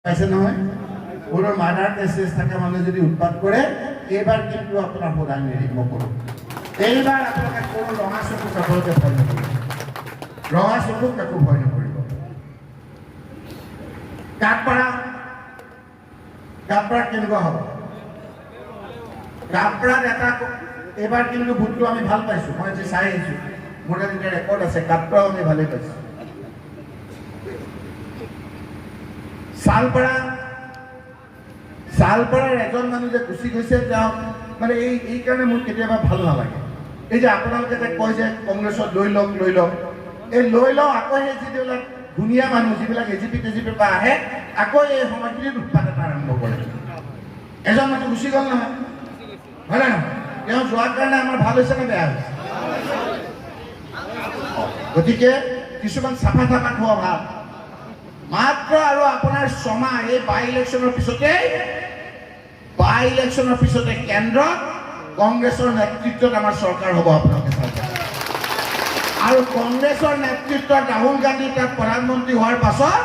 পাইছে নহয় কোনো মাৰ্ডাৰ কেছ থকা মানুহে যদি উৎপাত কৰে এইবাৰ কিন্তু আপোনাৰ প্ৰধান নিৰীক্ষক নকৰোঁ এইবাৰ আপোনালোকে কোনো ৰঙা চকু কাকলৈকে ভয় নকৰিব ৰঙা চকু কাকো ভয় নকৰিব কাপড়া কেনেকুৱা হ'ব কাপড়াত এটা এইবাৰ কিন্তু ভোটটো আমি ভাল পাইছোঁ মই আজি চাই আহিছোঁ মোৰ তাত এতিয়া ৰেকৰ্ড আছে কাপড়াও আমি ভালেই পাইছোঁ শালপাৰাৰ এজন মানুহ যে গুচি গৈছে তেওঁ মানে এই কাৰণে মোৰ কেতিয়াবা ভাল নালাগে এই যে আপোনালোকে যে কয় যে কংগ্ৰেছত লৈ লওক এই লৈ লওঁ আকৌ সেই যিবিলাক ধুনীয়া মানুহ যিবিলাক এজিপিৰ পৰা আহে আকৌ এই সময়খিনিত উৎপাত এটা আৰম্ভ কৰে এজন মানুহ গুচি গ'ল নহয় হয় নে নহয় তেওঁ যোৱাৰ কাৰণে আমাৰ ভাল হৈছে নে বেয়া হৈছে গতিকে কিছুমান চাফা খোৱা ভাল মাত্ৰ আৰু আপোনাৰ ছমাহ এই বাই ইলেকশ্যনৰ পিছতে কেন্দ্ৰত কংগ্ৰেছৰ নেতৃত্বত আমাৰ চৰকাৰ হ'ব আপোনালোকে আৰু কংগ্ৰেছৰ নেতৃত্বত ৰাহুল গান্ধী তাত প্ৰধানমন্ত্ৰী হোৱাৰ পাছত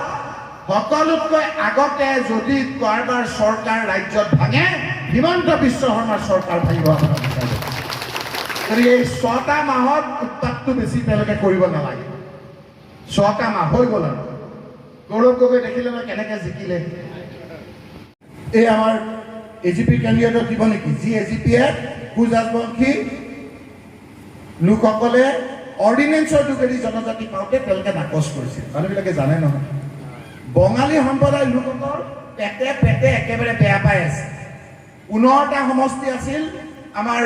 সকলোতকৈ আগতে যদি কাৰোবাৰ চৰকাৰ ৰাজ্যত ভাঙে হিমন্ত বিশ্ব শৰ্মাৰ চৰকাৰ ভাঙিব আপোনালোকে গতিকে এই 6টা মাহত উৎপাতটো বেছি তেওঁলোকে কৰিব নালাগে 6টা মাহ হৈ গ'ল আৰু গৌৰৱ গগৈ দেখিলে মই কেনেকৈ জিকিলে এই আমাৰ এজিপি কেন্দ্ৰীয়ত দিব নেকি যি এজিপিয়ে কুজাজবংশী লোকসকলে অৰ্ডিনেঞ্চৰ যোগেদি জনজাতি পাওঁতে তেওঁলোকে নাকচ কৰিছিল মানুহবিলাকে জানে নহয় বঙালী সম্প্ৰদায়ৰ লোকসকল পেটে একেবাৰে বেয়া পাই আছে 15টা সমষ্টি আছিল আমাৰ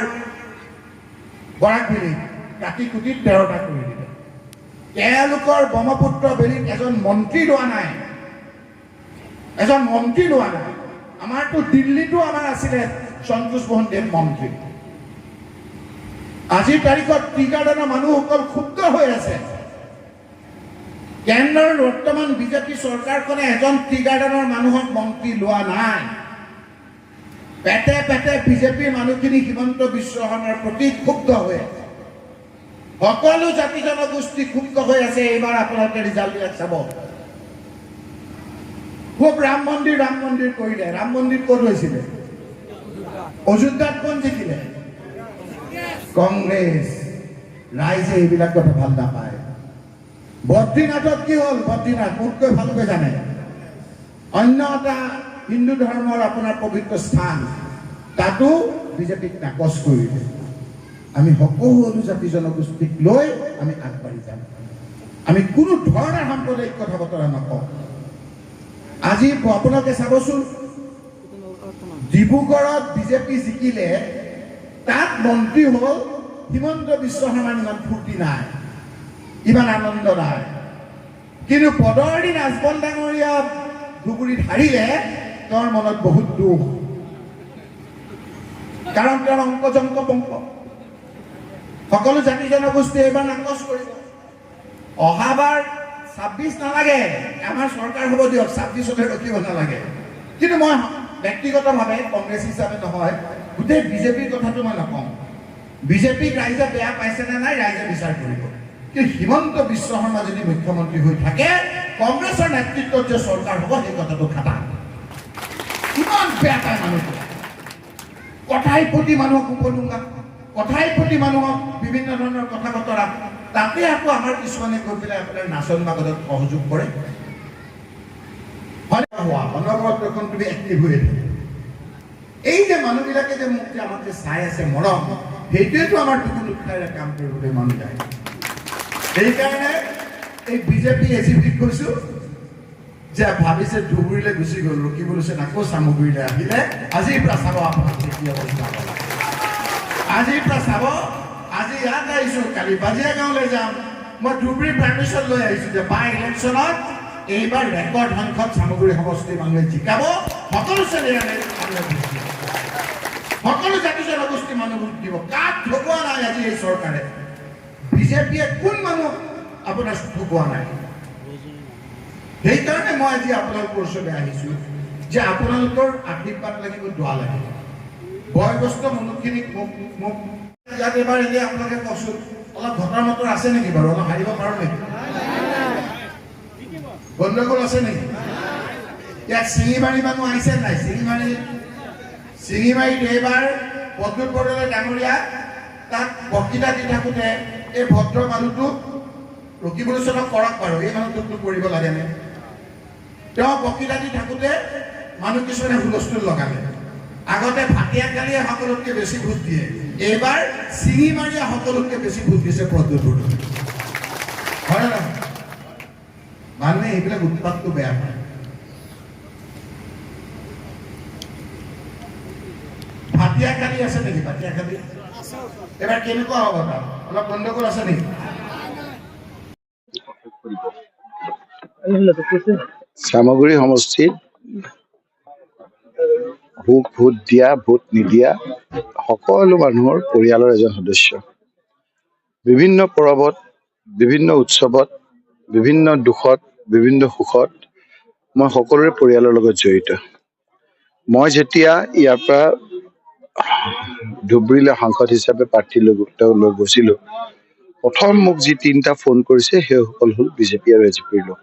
বৰাকভেলীত কাটি কুটি 13টা কৰি দিলে তেওঁলোকৰ ব্ৰহ্মপুত্ৰ বেলিত এজন মন্ত্ৰী লোৱা নাই আমাৰতো দিল্লীতো আমাৰ আছিলে সন্তোষ মোহন দেৱ মন্ত্ৰী আজিৰ তাৰিখত টি গাৰ্ডেনৰ মানুহসকল ক্ষুব্ধ হৈ আছে কেন্দ্ৰৰ বৰ্তমান বিজেপি চৰকাৰখনে এজন টি গাৰ্ডেনৰ মানুহক মন্ত্ৰী লোৱা নাই পেটে বিজেপিৰ মানুহখিনি হিমন্ত বিশ্ব শৰ্মাৰ প্ৰতি ক্ষুব্ধ হৈ আছে সকলো জাতি জনগোষ্ঠী ক্ষুব্ধ হৈ আছে এইবাৰ আপোনালোকে ৰিজাল্টবিলাক চাব খুব ৰাম মন্দিৰ কৰিলে ৰাম মন্দিৰ ক'ত হৈছিলে অযোধ্যাত কোন জিকিলে কংগ্ৰেছ ৰাইজে এইবিলাক কথা ভাল নাপায় বদ্ৰীনাথত কি হ'ল বদ্ৰীনাথ মোতকৈ ভালকৈ জানে অন্য এটা হিন্দু ধৰ্মৰ আপোনাৰ পবিত্ৰ স্থান তাতো বিজেপিক নাকচ কৰিলে আমি সকলো জাতি জনগোষ্ঠীক লৈ আমি আগবাঢ়ি যাম আমি কোনো ধৰণৰ সাম্প্ৰদায়িক কথা বতৰা নকওঁ আজি আপোনালোকে চাবচোন ডিব্ৰুগড়ত বিজেপি জিকিলে তাত মন্ত্ৰী হ'ল হিমন্ত বিশ্ব শৰ্মাৰ ইমান ফূৰ্তি নাই ইমান আনন্দ নাই কিন্তু পদৰ্দী নাজবল ডাঙৰীয়া ধুবুৰীত হাৰিলে তেওঁৰ মনত বহুত দুখ কাৰণ তেওঁৰ অংকজংক বংক সকলো জাতি জনগোষ্ঠীয়ে এইবাৰ নাকচ কৰিব অহাবাৰ 26 নালাগে আমাৰ চৰকাৰ হ'ব দিয়ক 26তে ৰখিব নালাগে কিন্তু মই ব্যক্তিগতভাৱে কংগ্ৰেছ হিচাপে নহয় গোটেই বিজেপিৰ কথাটো মই নকওঁ বিজেপিক ৰাইজে বেয়া পাইছে নে নাই ৰাইজে বিচাৰ কৰিব কিন্তু হিমন্ত বিশ্ব শৰ্মা যদি মুখ্যমন্ত্ৰী হৈ থাকে কংগ্ৰেছৰ নেতৃত্বত যে চৰকাৰ হ'ব সেই কথাটো খাটা কিমান বেয়া পায় মানুহটো কথাই প্ৰতি মানুহক উপলুঙা কথাই প্ৰতি মানুহক বিভিন্ন ধৰণৰ কথা বতৰা তাতে আকৌ আমাৰ কিছুমানে গৈ পেলাই আপোনাৰ নাচন বাগদত সহযোগ কৰে অনবৰত এখন তুমি এক্টিভ হৈ থাকে এই যে মানুহবিলাকে যে মোক যে আমাক যে চাই আছে মৰম সেইটোৱেতো আমাৰ টুকুৰ উৎসাহেৰে কাম কৰিবলৈ মন যায় সেইকাৰণে এই বিজেপি এজিপিক কৈছোঁ যে ভাবিছে ধুবুৰীলৈ গুচি গ'ল ৰখিব লৈছে আকৌ চামগুৰিলৈ আহিলে আজিৰ পৰা চাব আপোনাক কি অৱস্থা আজিৰ পৰা চাব আজি ইয়াত আহিছোঁ কালি বাজিয়া গাঁৱলৈ যাম মই ধুবুৰী পাৰ্মিশ্যন লৈ আহিছোঁ যে বাই ইলেকশ্যনত এইবাৰ ৰেকৰ্ড সংখ্যক চামগুৰি সমষ্টিৰ মানুহে জিকাব সকলো শ্ৰেণীৰ সকলো জাতি জনগোষ্ঠীৰ মানুহ ভোট দিব কাক ঠগোৱা নাই আজি এই চৰকাৰে বিজেপিয়ে কোন মানুহ আপোনাৰ ঠগোৱা নাই সেইকাৰণে মই আজি আপোনালোকৰ ওচৰলৈ আহিছোঁ যে আপোনালোকৰ আশীৰ্বাদ লাগিব দোৱা লাগিব বয়সস্থ মানুহখিনিক মোক ইয়াত এবাৰ এনেই আপোনালোকে কওকচোন অলপ ঘটনা মটৰ আছে নেকি বাৰু অলপ হাৰিব পাৰোঁ নেকি গণ্ডগোল আছে নেকি ইয়াত চিঙিমাৰী মানুহ আহিছে নাই? চিঙিমাৰীত এইবাৰ প্ৰদ্যুৎ বৰদলৈ ডাঙৰীয়া তাক বক্তৃতা দি থাকোঁতে এই ভদ্ৰ মানুহটোক ৰকিবুলচনক কৰক বাৰু, এই মানুহটোক কৰিব লাগেনে? তেওঁ বক্তৃতা দি থাকোঁতে মানুহ কিছুমানে হুলস্থুল লগালে। আগতে ভাটিয়াকালিয়ে সকলোতকৈ বেছি ভোট দিয়ে, এইবাৰ চিঙিমাৰীয়ে সকলোতকৈ বেছি ভোট দিছে প্ৰদ্যুৎ বৰদলৈ। হয় নহয়? মানুহে এইবিলাক উৎপাতটো বেয়া পায়। ভাটিয়াকালি আছে নেকি? ভাটিয়াকালি এবাৰ কেনেকুৱা হ'ব? তাত অলপ গণ্ডগোল আছে নেকি? চামগুৰি সমষ্টিত ভোট দিয়া ভোট নিদিয়া সকলো মানুহৰ পৰিয়ালৰ এজন সদস্য। বিভিন্ন পৰৱত, বিভিন্ন উৎসৱত, বিভিন্ন দুখত, বিভিন্ন সুখত মই সকলোৰে পৰিয়ালৰ লগত জড়িত। মই যেতিয়া ইয়াৰ পৰা ধুবুৰীলৈ সাংসদ হিচাপে প্ৰাৰ্থী লৈ গৈছিলোঁ, প্ৰথম মোক যি 3টা ফোন কৰিছে সেইসকল হ'ল বিজেপি আৰু এজিপিৰ লোক।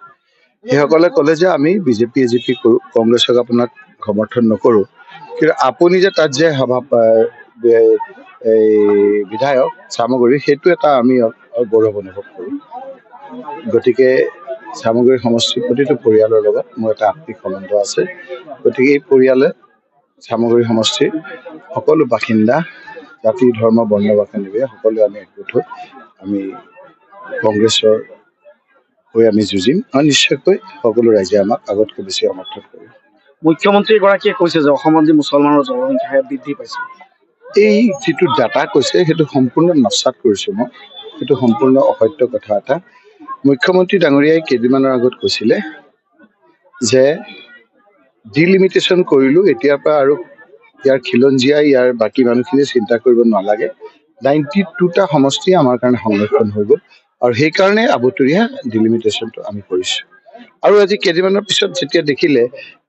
সেইসকলে ক'লে যে আমি বিজেপি এজিপি কৰোঁ, কংগ্ৰেছক আপোনাক সমৰ্থন নকৰোঁ, কিন্তু আপুনি যে তাত যে বিধায়ক চামগুৰি, সেইটো এটা আমি গৌৰৱ অনুভৱ কৰোঁ। গতিকে চামগুৰি সমষ্টিৰ প্ৰতিটো পৰিয়ালৰ লগত মোৰ এটা আত্মিক সম্বন্ধ আছে। গতিকে এই পৰিয়ালে চামগুৰি সমষ্টিৰ সকলো বাসিন্দা, জাতি ধৰ্ম বৰ্ণ বাসিন্দা সকলোৱে আমি একগোট হৈ আমি কংগ্ৰেছৰ হৈ আমি যুঁজিম আৰু নিশ্চয়কৈ সকলো ৰাইজে আমাক আগতকৈ বেছি সমৰ্থন কৰিব। মুখ্যমন্ত্ৰীগৰাকীয়ে কৈছে যে অসমত যি মুছলমানৰ জনসংখ্যা বৃদ্ধি পাইছে, এই যিটো ডাটা কৈছে সেইটো সম্পূৰ্ণ নস্যাৎ কৰিছোঁ মই, সেইটো সম্পূৰ্ণ অসত্য কথা এটা। মুখ্যমন্ত্ৰী ডাঙৰীয়াই কেইদিনমানৰ আগত কৈছিলে যে ডিলিমিটেশ্যন কৰিলোঁ, এতিয়াৰ পৰা আৰু ইয়াৰ খিলঞ্জীয়া ইয়াৰ বাকী মানুহখিনিয়ে চিন্তা কৰিব নালাগে। 92টা সমষ্টি আমাৰ কাৰণে সংৰক্ষণ হৈ গ'ল আৰু সেইকাৰণে আবতৰীয়া ডিলিমিটেশ্যনটো আমি কৰিছোঁ। আৰু আজি কেইদিনমানৰ পিছত যেতিয়া দেখিলে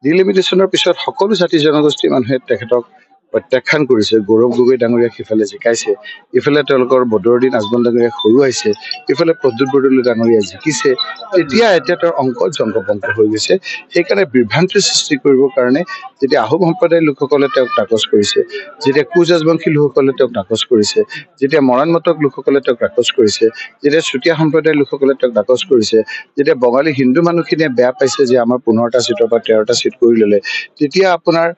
ডিলিমিটেশ্যনৰ পিছত সকলো জাতি জনগোষ্ঠীৰ মানুহে তেখেতক প্ৰত্যাখ্যান কৰিছে, গৌৰৱ গগৈ ডাঙৰীয়াক সিফালে জিকাইছে, ইফালে তেওঁলোকৰ বদৰুদ্দিন আজমল ডাঙৰীয়াক হৰুৱাইছে, ইফালে প্ৰদ্যুৎ বৰদলৈ ডাঙৰীয়া জিকিছে, তেতিয়া তেওঁৰ অংক জংকপংক হৈ গৈছে। সেইকাৰণে বিভ্ৰান্তিৰ সৃষ্টি কৰিবৰ কাৰণে যেতিয়া আহোম সম্প্ৰদায়ৰ লোকসকলে তেওঁক নাকচ কৰিছে, যেতিয়া কোচ ৰাজবংশী লোকসকলে তেওঁক নাকচ কৰিছে, যেতিয়া মৰাণ মটক লোকসকলে তেওঁক নাকচ কৰিছে, যেতিয়া চুতীয়া সম্প্ৰদায়ৰ লোকসকলে তেওঁক নাকচ কৰিছে, যেতিয়া বঙালী হিন্দু মানুহখিনিয়ে বেয়া পাইছে যে আমাৰ 15টা চিটৰ পৰা 13টা চিট কৰি ল'লে, তেতিয়া আপোনাৰ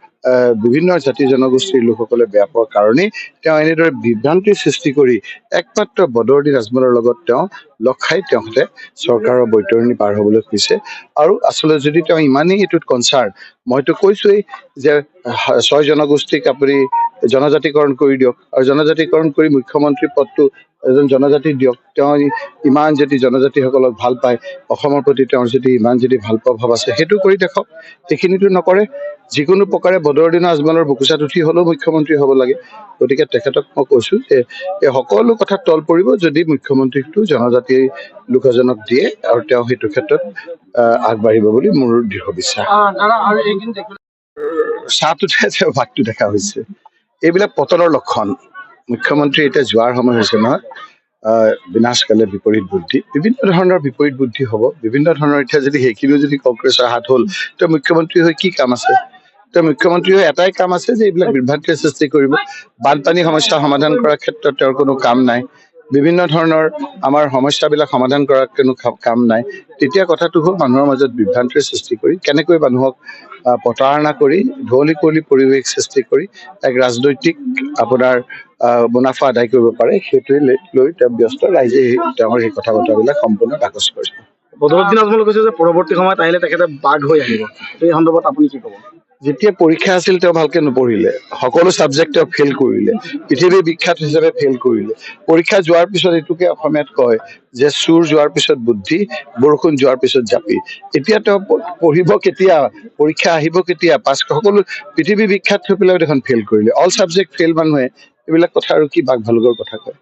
বিভিন্ন জাতি জনগোষ্ঠীৰ লোকসকলে বেয়া পোৱাৰ কাৰণেই তেওঁ এনেদৰে বিভ্ৰান্তিৰ সৃষ্টি কৰি একমাত্ৰ বদৰুদ্দিন আজমলৰ লগত তেওঁ লগ খাই তেওঁহঁতে চৰকাৰৰ বৈতৰণি পাৰ হ'বলৈ খুজিছে। আৰু আচলতে যদি তেওঁ ইমানেই এইটোত কনচাৰ্ণ, মইতো কৈছোৱেই যে 6 জনগোষ্ঠীক আপুনি জনজাতিকৰণ কৰি দিয়ক আৰু জনজাতিকৰণ কৰি মুখ্যমন্ত্ৰী পদটো এজন জনজাতিক দিয়ক। তেওঁ ইমান যদি জনজাতিসকলক ভাল পায়, অসমৰ প্ৰতি তেওঁৰ যদি ইমান যদি ভাল পোৱা ভাৱ আছে, সেইটো কৰি দেখাওক। সেইখিনিতো নকৰে। যিকোনো প্ৰকাৰে বদৰুদ্দিন আজমলৰ বুকুচাত উঠি হ'লেও মুখ্যমন্ত্ৰী হ'ব লাগে। গতিকে তেখেতক মই কৈছোঁ যে এই সকলো কথা তল পৰিব যদি মুখ্যমন্ত্ৰীটো জনজাতি লোক এজনক দিয়ে আৰু তেওঁ সেইটো ক্ষেত্ৰত আগবাঢ়িব বুলি মোৰ দৃঢ় বিশ্বাস। চাহটোতে ভাগটো দেখা হৈছে। এইবিলাক পতনৰ লক্ষণ। মুখ্যমন্ত্ৰী এতিয়া যোৱাৰ সময় হৈছে নহয়। বিনাশকালে বিপৰীত বুদ্ধি, বিভিন্ন ধৰণৰ বিপৰীত বুদ্ধি হ'ব, বিভিন্ন ধৰণৰ। এতিয়া যদি সেইখিনিও যদি কংগ্ৰেছৰ হাত হ'ল, তেওঁ মুখ্যমন্ত্ৰী হৈ কি কাম আছে? তেওঁ মুখ্যমন্ত্ৰী হৈ এটাই কাম আছে যে এইবিলাক বিভ্ৰান্তিৰ সৃষ্টি কৰিব। বানপানী সমস্যা সমাধান কৰাৰ ক্ষেত্ৰত তেওঁৰ কোনো কাম নাই, বিভিন্ন ধৰণৰ আমাৰ সমস্যাবিলাক সমাধান কৰাৰ কোনো কাম নাই। তেতিয়া কথাটো হ'ল মানুহৰ মাজত বিভ্ৰান্তিৰ সৃষ্টি কৰি কেনেকৈ মানুহক প্ৰতাৰণা কৰি ধুৱলি কুঁৱলী পৰিৱেশ সৃষ্টি কৰি এক ৰাজনৈতিক আপোনাৰ মুনাফা আদায় কৰিব পাৰে, সেইটোৱে লৈ তেওঁ ব্যস্ত। ৰাইজে তেওঁৰ সেই কথা বতৰাবিলাক সম্পূৰ্ণ নাকচ কৰিছে। বদৰুদ্দিন আজমলে কৈছে যে পৰৱৰ্তী সময়ত আহিলে তেখেতে বাঘ হৈ আহিব। এই সন্দৰ্ভত আপুনি কি ক'ব? যেতিয়া পৰীক্ষা আছিল তেওঁ ভালকে নপঢ়িলে, সকলো ছাবজেক্ট তেওঁ ফেইল কৰিলে, পৃথিৱীৰ বিখ্যাত হিচাপে ফেইল কৰিলে। পৰীক্ষা যোৱাৰ পিছত এইটোকে অসমীয়াত কয় যে চুৰ যোৱাৰ পিছত বুদ্ধি, বৰষুণ যোৱাৰ পিছত জাপি। এতিয়া তেওঁ পঢ়িব কেতিয়া, পৰীক্ষা আহিব কেতিয়া, পাছ সকলো পৃথিৱী বিখ্যাত হৈ পেলাই দেখোন ফেইল কৰিলে। অল ছাবজেক্ট ফেইল মানুহে এইবিলাক কথা আৰু কি বাঘ ভালুকৰ কথা কয়।